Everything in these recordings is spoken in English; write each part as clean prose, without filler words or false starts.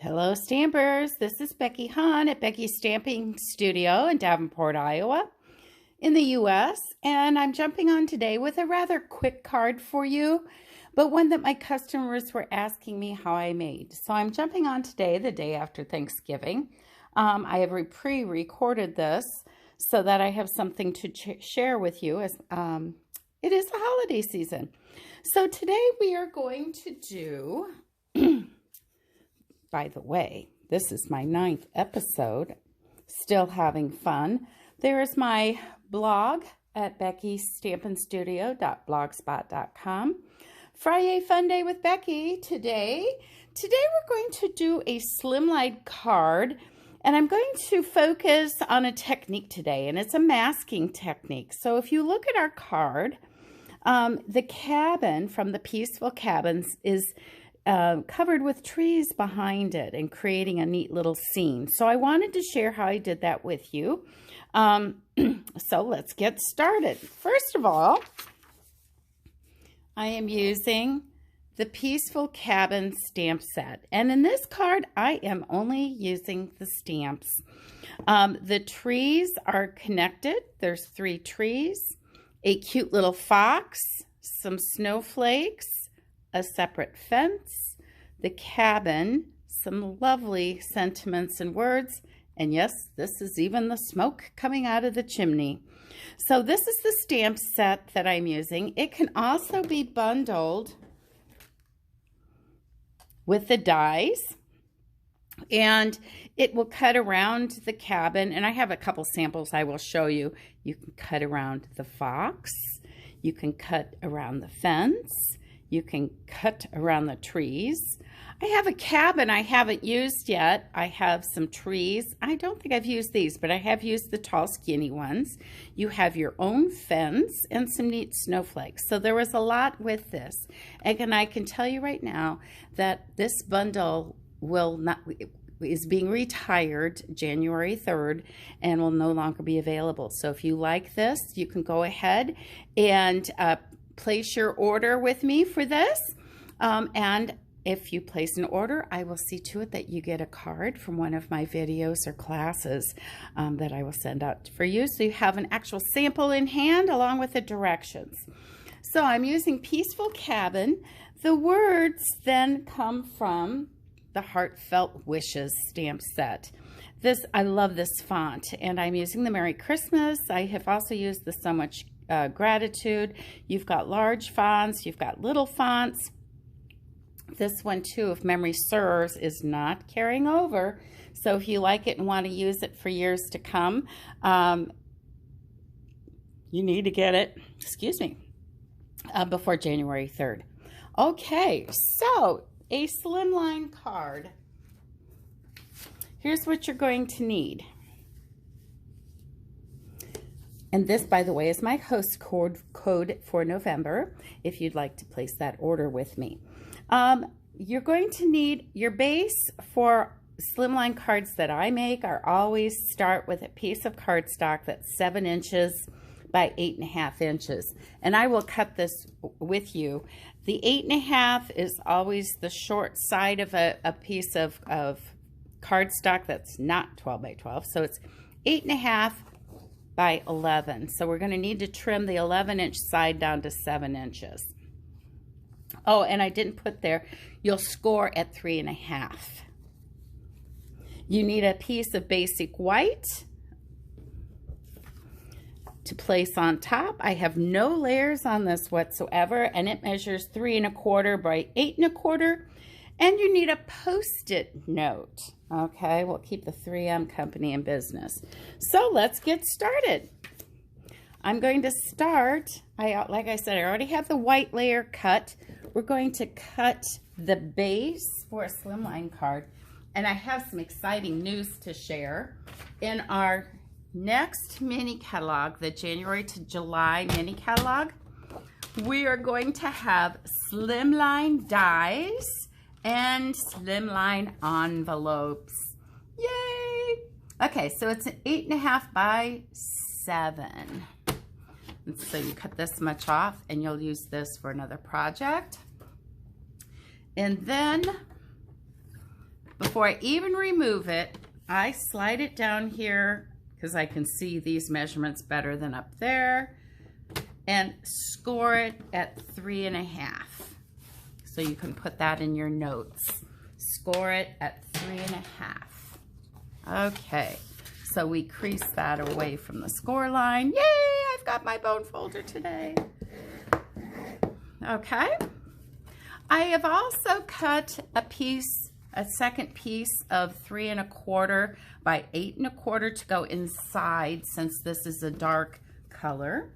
Hello Stampers, this is Becky Hahn at Becky's Stamping Studio in Davenport, Iowa in the US, and I'm jumping on today with a rather quick card for you, but one that my customers were asking me how I made. So I'm jumping on today, the day after Thanksgiving. I have pre-recorded this so that I have something to share with you as it is the holiday season. So today we are going to do by the way, this is my 9th episode, still having fun. There is my blog at beckystampingstudio.blogspot.com. Friday Fun Day with Becky today. Today we're going to do a slimline card, and I'm going to focus on a technique today, and it's a masking technique. So if you look at our card, the cabin from the Peaceful Cabins is covered with trees behind it and creating a neat little scene. So I wanted to share how I did that with you. So let's get started. First of all, I am using the Peaceful Cabin stamp set. And in this card, I am only using the stamps. The trees are connected. There's 3 trees, a cute little fox, some snowflakes, a separate fence, the cabin, some lovely sentiments and words, and yes, this is even the smoke coming out of the chimney. So this is the stamp set that I'm using. It can also be bundled with the dies, and it will cut around the cabin, and I have a couple samples I will show you. You can cut around the fox, you can cut around the fence, you can cut around the trees. I have a cabin I haven't used yet. I have some trees. I don't think I've used these, but I have used the tall, skinny ones. You have your own fence and some neat snowflakes. So there was a lot with this. And I can tell you right now that this bundle is being retired January 3rd and will no longer be available. So if you like this, you can go ahead and place your order with me for this, and if you place an order, I will see to it that you get a card from one of my videos or classes that I will send out for you, so you have an actual sample in hand along with the directions. So I'm using Peaceful Cabin. The words then come from the Heartfelt Wishes stamp set. I love this font, and I'm using the Merry Christmas. I have also used the So Much Gratitude. You've got large fonts, you've got little fonts. This one too, if memory serves, is not carrying over. So if you like it and want to use it for years to come, you need to get it, excuse me, before January 3rd. Okay, so a slimline card. Here's what you're going to need. And this, by the way, is my host code for November, if you'd like to place that order with me. You're going to need your base for slimline cards that I make are always start with a piece of cardstock that's 7 inches by 8.5 inches. And I will cut this with you. The 8.5 is always the short side of a piece of cardstock that's not 12 by 12. So it's 8.5 by 11. So we're going to need to trim the 11-inch side down to 7 inches. Oh, and I didn't put there, you'll score at 3.5. You need a piece of basic white to place on top. I have no layers on this whatsoever, and it measures 3.25 by 8.25. And you need a Post-it note. Okay, we'll keep the 3M company in business. So let's get started. I'm going to start, like I said, I already have the white layer cut. We're going to cut the base for a slimline card. And I have some exciting news to share. In our next mini catalog, the January to July mini catalog, we are going to have slimline dies and slimline envelopes. Yay! Okay, so it's an 8.5 by 7. And so you cut this much off and you'll use this for another project. And then before I even remove it, I slide it down here because I can see these measurements better than up there, and score it at 3.5. So you can put that in your notes. Score it at 3.5. Okay, so we crease that away from the score line. Yay, I've got my bone folder today. Okay, I have also cut a second piece of 3¼ by 8¼ to go inside, since this is a dark color.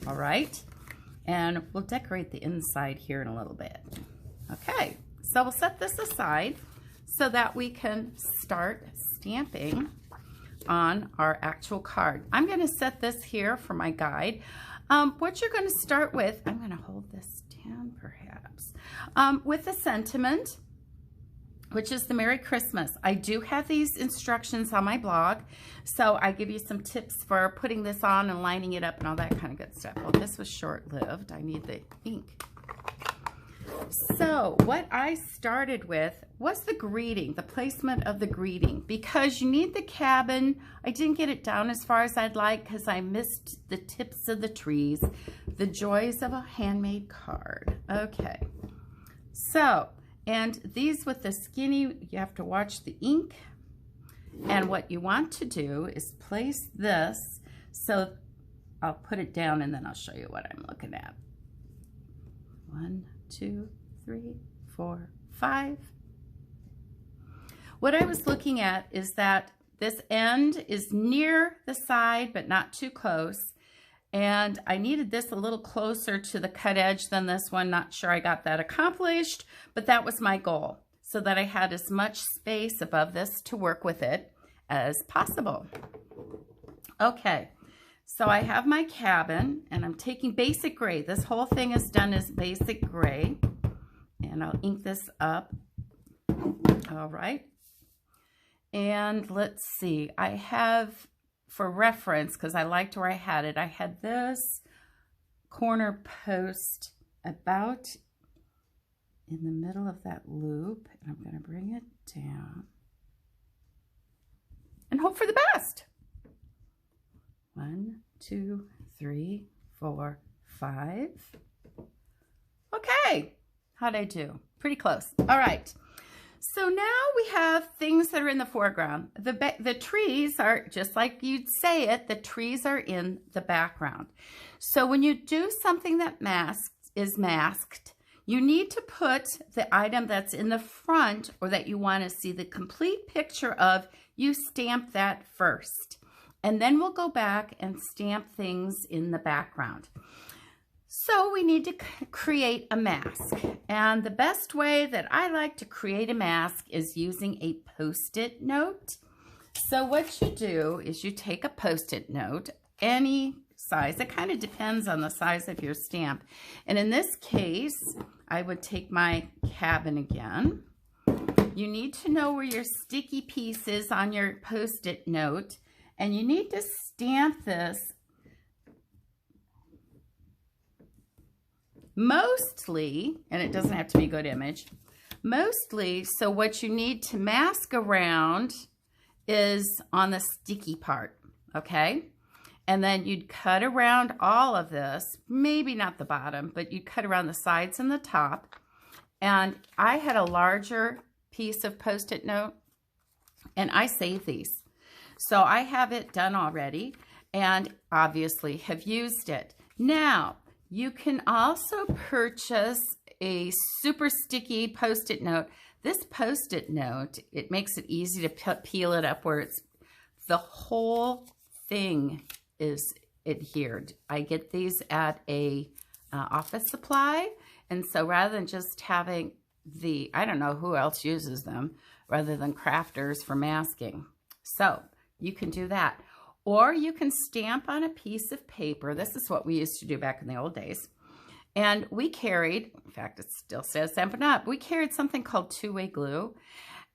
All right, and we'll decorate the inside here in a little bit. Okay, so we'll set this aside so that we can start stamping on our actual card. I'm going to set this here for my guide. What you're going to start with, I'm going to hold this down perhaps, with the sentiment, which is the Merry Christmas. I do have these instructions on my blog, so I give you some tips for putting this on and lining it up and all that kind of good stuff. Well, this was short-lived. I need the ink. So what I started with was the greeting, the placement of the greeting, because you need the cabin. I didn't get it down as far as I'd like because I missed the tips of the trees, the joys of a handmade card. Okay, so, and these with the skinny, you have to watch the ink. And what you want to do is place this, so I'll put it down and then I'll show you what I'm looking at. 1, 2, 3, 4, 5. What I was looking at is that this end is near the side, but not too close. And I needed this a little closer to the cut edge than this one. Not sure I got that accomplished, but that was my goal, so that I had as much space above this to work with it as possible. Okay, so I have my cabin, and I'm taking basic gray. This whole thing is done as basic gray, and I'll ink this up. All right, and let's see, I have, for reference, because I liked where I had this corner post about in the middle of that loop, and I'm going to bring it down and hope for the best. 1, 2, 3, 4, 5. Okay, how'd I do? Pretty close. All right. So now we have things that are in the foreground. The trees are, just like you'd say it, the trees are in the background. So when you do something that is masked, you need to put the item that's in the front, or that you want to see the complete picture of, you stamp that first. And then we'll go back and stamp things in the background. So we need to create a mask. And the best way that I like to create a mask is using a Post-it note. So what you do is you take a Post-it note, any size. It kind of depends on the size of your stamp. And in this case, I would take my cabin again. You need to know where your sticky piece is on your Post-it note. And you need to stamp this mostly, and it doesn't have to be a good image, mostly, so what you need to mask around is on the sticky part, okay? And then you'd cut around all of this, maybe not the bottom, but you'd cut around the sides and the top. And I had a larger piece of Post-it note, and I save these. So I have it done already, and obviously have used it. Now, you can also purchase a super sticky Post-it note. This Post-it note, it makes it easy to peel it up where it's, the whole thing is adhered. I get these at a office supply, and so rather than just having the, I don't know who else uses them, rather than crafters for masking. So you can do that. Or you can stamp on a piece of paper. This is what we used to do back in the old days. And we carried, in fact, it still says Stampin' Up, we carried something called two-way glue.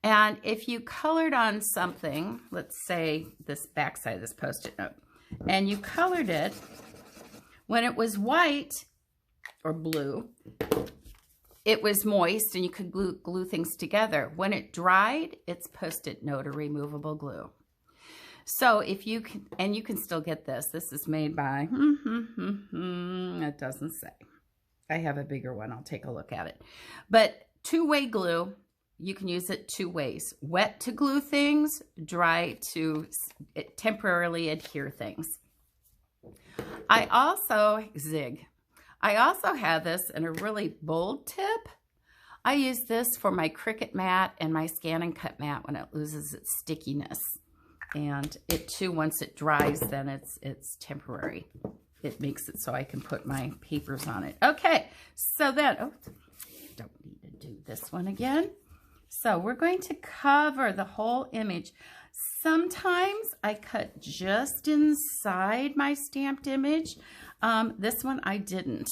And if you colored on something, let's say this backside of this Post-it note, and you colored it, when it was white, or blue. It was moist and you could glue things together. When it dried, it's Post-it note or removable glue. So if you can, and you can still get this. This is made by, it doesn't say. I have a bigger one. I'll take a look at it. But two-way glue, you can use it two ways. Wet to glue things, dry to temporarily adhere things. I also have this in a really bold tip. I use this for my Cricut mat and my Scan and Cut mat when it loses its stickiness. And it too, once it dries, then it's temporary. It makes it so I can put my papers on it. Okay, so then, oh, don't need to do this one again. So we're going to cover the whole image. Sometimes I cut just inside my stamped image. This one I didn't.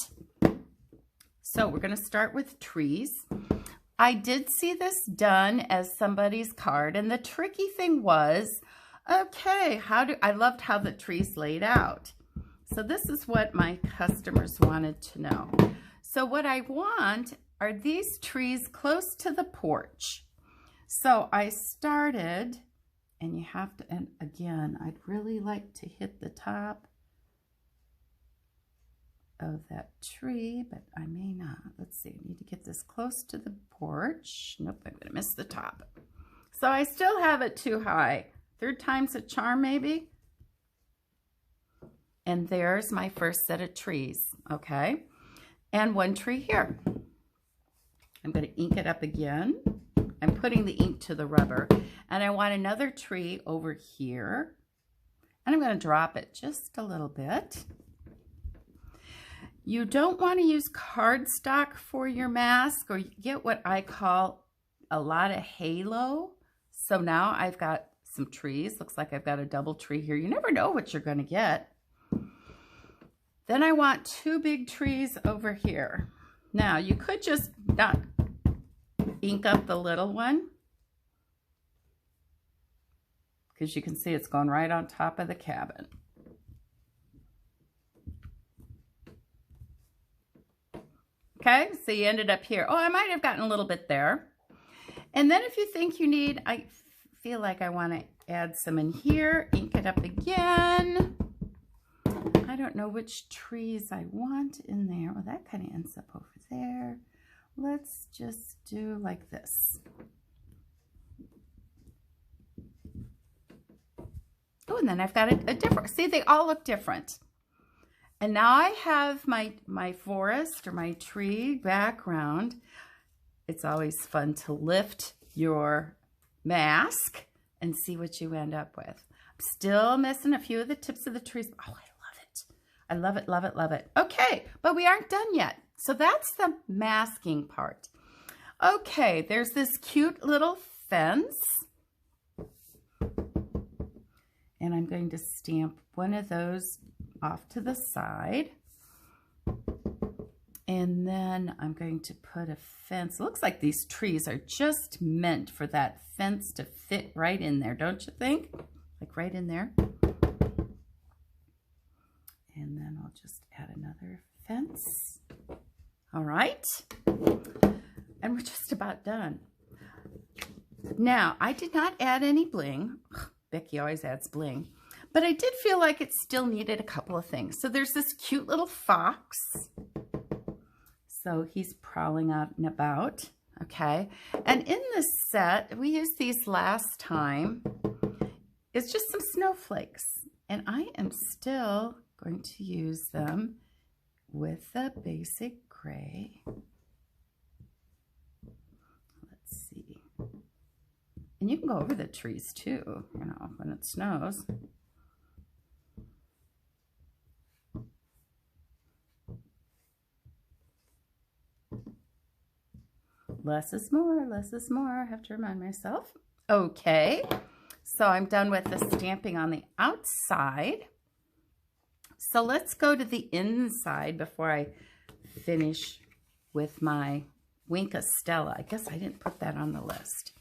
So we're going to start with trees. I did see this done as somebody's card, and the tricky thing was, okay, I loved how the trees laid out. So this is what my customers wanted to know. So what I want are these trees close to the porch. So I started, and you have to, and again, I'd really like to hit the top of that tree, but I may not. Let's see, I need to get this close to the porch. Nope, I'm gonna miss the top. So I still have it too high. Third time's a charm, maybe. And there's my first set of trees, okay? And one tree here. I'm gonna ink it up again. I'm putting the ink to the rubber. And I want another tree over here. And I'm gonna drop it just a little bit. You don't want to use cardstock for your mask, or you get what I call a lot of halo. So now I've got some trees. Looks like I've got a double tree here. You never know what you're going to get. Then I want two big trees over here. Now you could just not ink up the little one, because you can see it's going right on top of the cabin. Okay, so you ended up here. Oh, I might have gotten a little bit there. And then if you think you need, I feel like I want to add some in here, ink it up again. I don't know which trees I want in there. Well, that kind of ends up over there. Let's just do like this. Oh, and then I've got a different, see, they all look different. And now I have my forest or my tree background. It's always fun to lift your mask and see what you end up with. I'm still missing a few of the tips of the trees. Oh, I love it. I love it, love it, love it. Okay, but we aren't done yet. So that's the masking part. Okay, there's this cute little fence. And I'm going to stamp one of those off to the side. And then I'm going to put a fence. It looks like these trees are just meant for that fence to fit right in there, don't you think? Like right in there. And then I'll just add another fence. All right. And we're just about done. Now, I did not add any bling. Becky always adds bling. But I did feel like it still needed a couple of things. So there's this cute little fox. So he's prowling out and about, okay? And in this set, we used these last time. It's just some snowflakes. And I am still going to use them with the basic gray. Let's see. And you can go over the trees too, you know, when it snows. Less is more, less is more. I have to remind myself. Okay, so I'm done with the stamping on the outside. So let's go to the inside before I finish with my Wink of Stella. I guess I didn't put that on the list.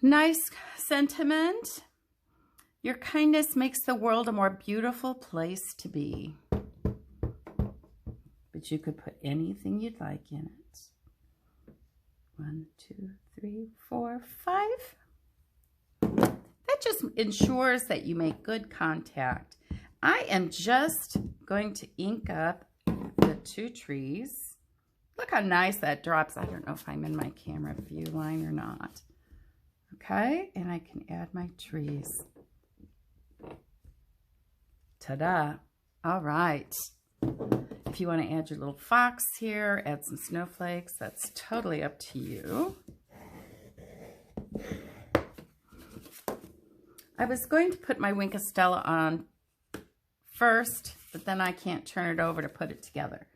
Nice sentiment. Your kindness makes the world a more beautiful place to be. But but you could put anything you'd like in it. 1, 2, 3, 4, 5. That just ensures that you make good contact. I am just going to ink up the 2 trees. Look how nice that drops. I don't know if I'm in my camera view line or not. Okay, and I can add my trees. Ta-da. All right. If you want to add your little fox here, add some snowflakes, that's totally up to you. I was going to put my Wink of Stella on first, but then I can't turn it over to put it together.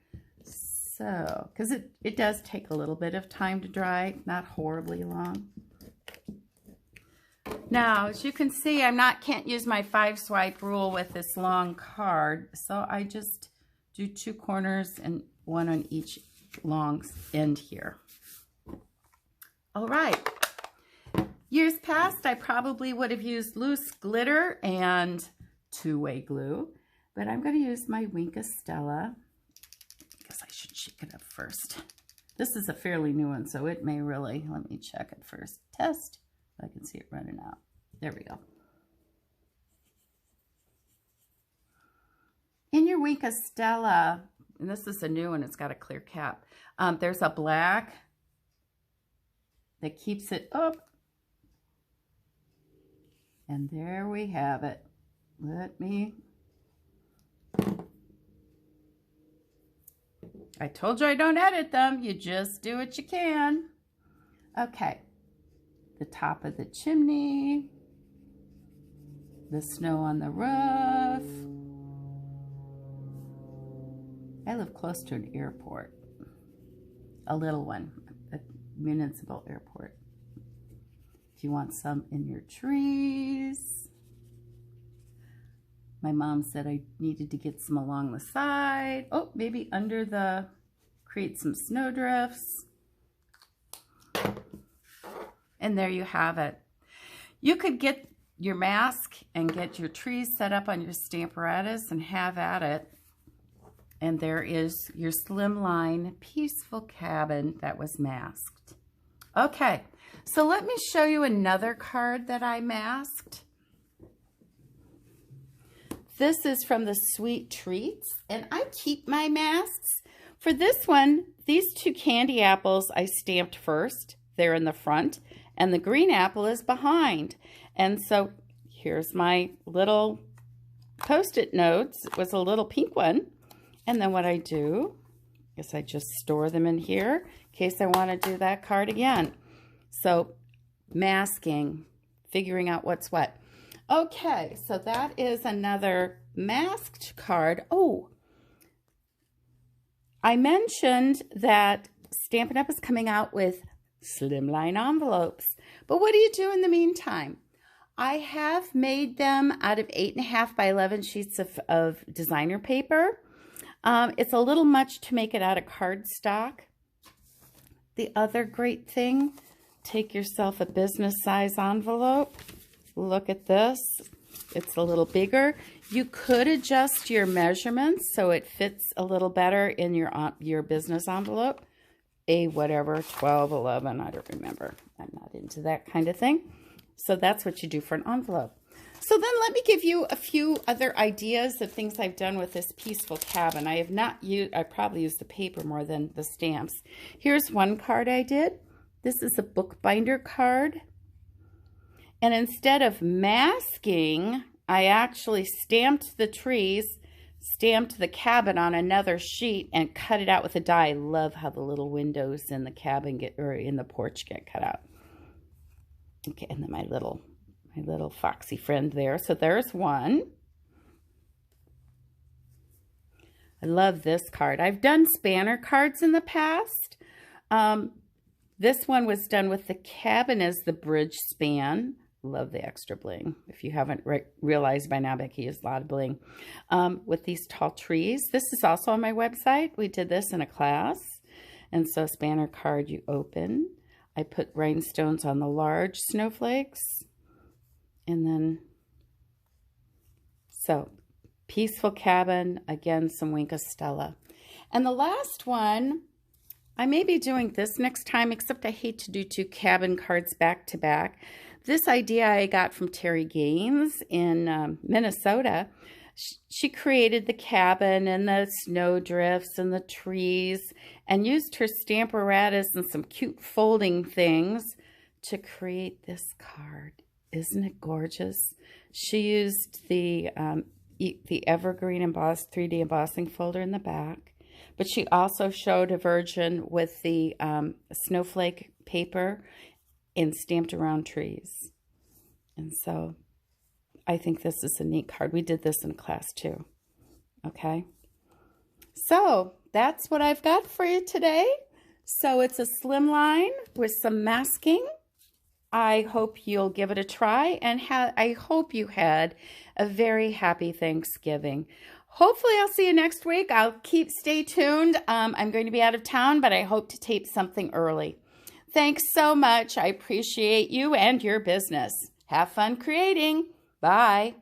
So, because it does take a little bit of time to dry, not horribly long. Now, as you can see, can't use my 5-swipe rule with this long card, so I just do 2 corners and 1 on each long end here. All right. Years past, I probably would have used loose glitter and 2-way glue, but I'm going to use my Wink of Stella. I guess I should shake it up first. This is a fairly new one, so it may really, let me check it first. Test. I can see it running out. There we go. In your Wink of Stella, and this is a new one, it's got a clear cap. There's a black that keeps it up. And there we have it. I told you I don't edit them. You just do what you can. Okay. The top of the chimney. The snow on the roof. I live close to an airport. A little one. A municipal airport. If you want some in your trees. My mom said I needed to get some along the side. Oh, maybe under the, create some snowdrifts. And there you have it. You could get your mask and get your trees set up on your Stamparatus and have at it. And there is your Slimline Peaceful Cabin that was masked. Okay, so let me show you another card that I masked. This is from the Sweet Treats, and I keep my masks. For this one, these 2 candy apples I stamped first. They're in the front, and the green apple is behind. And so here's my little Post-it notes. It was a little pink one. And then what I do is I just store them in here in case I want to do that card again. So masking, figuring out what's what. Okay, so that is another masked card. Oh, I mentioned that Stampin' Up! Is coming out with slimline envelopes. But what do you do in the meantime? I have made them out of 8.5 by 11 sheets of designer paper. It's a little much to make it out of cardstock. The other great thing, take yourself a business size envelope. Look at this. It's a little bigger. You could adjust your measurements so it fits a little better in your business envelope. A whatever, 12, 11, I don't remember. I'm not into that kind of thing. So that's what you do for an envelope. So then let me give you a few other ideas of things I've done with this Peaceful Cabin. I probably used the paper more than the stamps. Here's one card I did. This is a bookbinder card. And instead of masking, I actually stamped the trees, stamped the cabin on another sheet, and cut it out with a die. I love how the little windows in the cabin in the porch get cut out. Okay, and then my little foxy friend there. So there's one. I love this card. I've done spanner cards in the past. This one was done with the cabin as the bridge span. Love the extra bling. If you haven't realized by now, Becky has a lot of bling. With these tall trees. This is also on my website. We did this in a class. And so spanner card you open. I put rhinestones on the large snowflakes. And then, so Peaceful Cabin, again, some Wink of Stella. And the last one, I may be doing this next time, except I hate to do 2 cabin cards back to back. This idea I got from Terry Gaines in Minnesota. She created the cabin and the snow drifts and the trees and used her Stamparatus and some cute folding things to create this card. Isn't it gorgeous? She used the evergreen embossed 3D embossing folder in the back, but she also showed a version with the snowflake paper and stamped around trees. And so I think this is a neat card. We did this in class too. Okay. So that's what I've got for you today. So it's a slimline with some masking. I hope you'll give it a try, and I hope you had a very happy Thanksgiving. Hopefully I'll see you next week. Stay tuned. I'm going to be out of town, but I hope to tape something early. Thanks so much. I appreciate you and your business. Have fun creating. Bye.